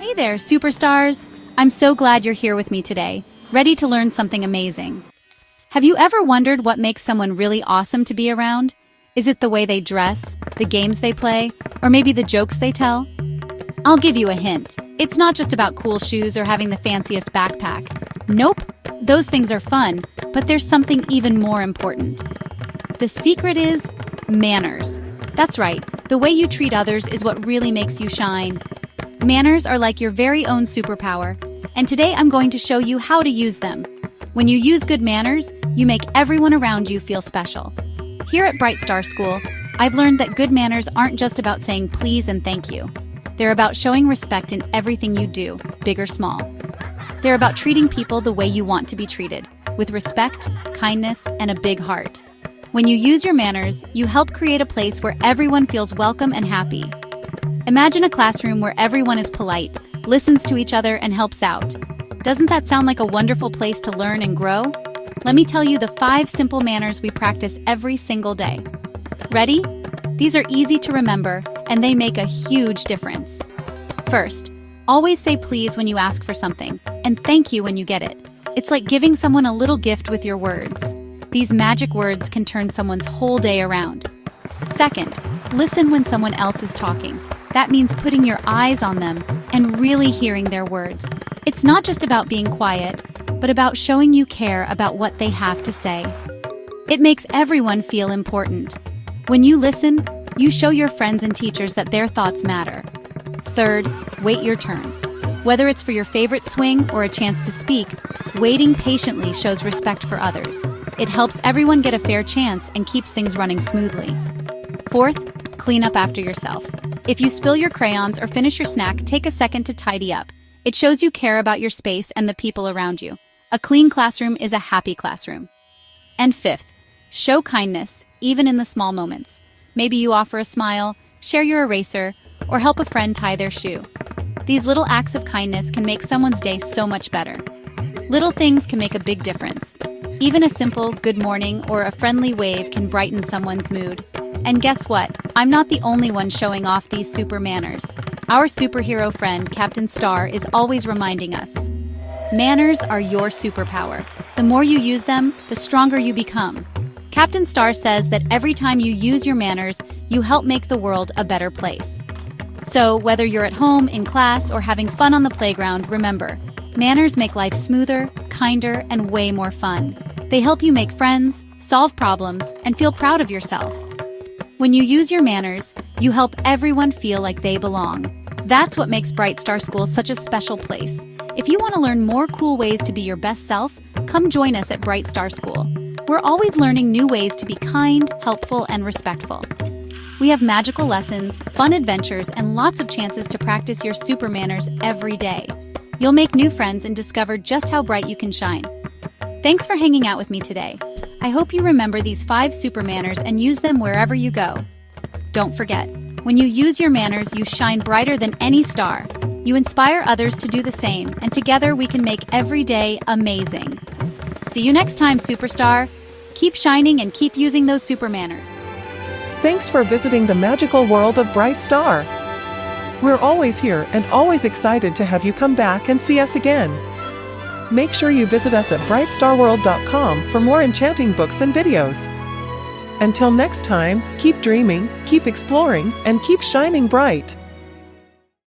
Hey there, superstars! I'm so glad you're here with me today, ready to learn something amazing. Have you ever wondered what makes someone really awesome to be around? Is it the way they dress, the games they play, or maybe the jokes they tell? I'll give you a hint. It's not just about cool shoes or having the fanciest backpack. Nope, those things are fun, but there's something even more important. The secret is manners. That's right, the way you treat others is what really makes you shine. Manners are like your very own superpower, and today I'm going to show you how to use them. When you use good manners, you make everyone around you feel special. Here at Brite Star School, I've learned that good manners aren't just about saying please and thank you. They're about showing respect in everything you do, big or small. They're about treating people the way you want to be treated, with respect, kindness, and a big heart. When you use your manners, you help create a place where everyone feels welcome and happy. Imagine a classroom where everyone is polite, listens to each other, and helps out. Doesn't that sound like a wonderful place to learn and grow? Let me tell you the 5 simple manners we practice every single day. Ready? These are easy to remember, and they make a huge difference. First, always say please when you ask for something, and thank you when you get it. It's like giving someone a little gift with your words. These magic words can turn someone's whole day around. Second, listen when someone else is talking. That means putting your eyes on them and really hearing their words. It's not just about being quiet, but about showing you care about what they have to say. It makes everyone feel important. When you listen, you show your friends and teachers that their thoughts matter. Third, wait your turn. Whether it's for your favorite swing or a chance to speak, waiting patiently shows respect for others. It helps everyone get a fair chance and keeps things running smoothly. Fourth, clean up after yourself. If you spill your crayons or finish your snack, take a second to tidy up. It shows you care about your space and the people around you. A clean classroom is a happy classroom. And fifth, show kindness, even in the small moments. Maybe you offer a smile, share your eraser, or help a friend tie their shoe. These little acts of kindness can make someone's day so much better. Little things can make a big difference. Even a simple good morning or a friendly wave can brighten someone's mood. And guess what? I'm not the only one showing off these super manners. Our superhero friend, Captain Star, is always reminding us. Manners are your superpower. The more you use them, the stronger you become. Captain Star says that every time you use your manners, you help make the world a better place. So, whether you're at home, in class, or having fun on the playground, remember, manners make life smoother, kinder, and way more fun. They help you make friends, solve problems, and feel proud of yourself. When you use your manners, you help everyone feel like they belong. That's what makes Brite Star School such a special place. If you want to learn more cool ways to be your best self, come join us at Brite Star School. We're always learning new ways to be kind, helpful, and respectful. We have magical lessons, fun adventures, and lots of chances to practice your super manners every day. You'll make new friends and discover just how bright you can shine. Thanks for hanging out with me today. I hope you remember these 5 super manners and use them wherever you go. Don't forget, when you use your manners, you shine brighter than any star. You inspire others to do the same, and together we can make every day amazing. See you next time, superstar. Keep shining and keep using those super manners. Thanks for visiting the magical world of Brite Star. We're always here and always excited to have you come back and see us again. Make sure you visit us at BriteStarWorld.com for more enchanting books and videos. Until next time, keep dreaming, keep exploring, and keep shining bright.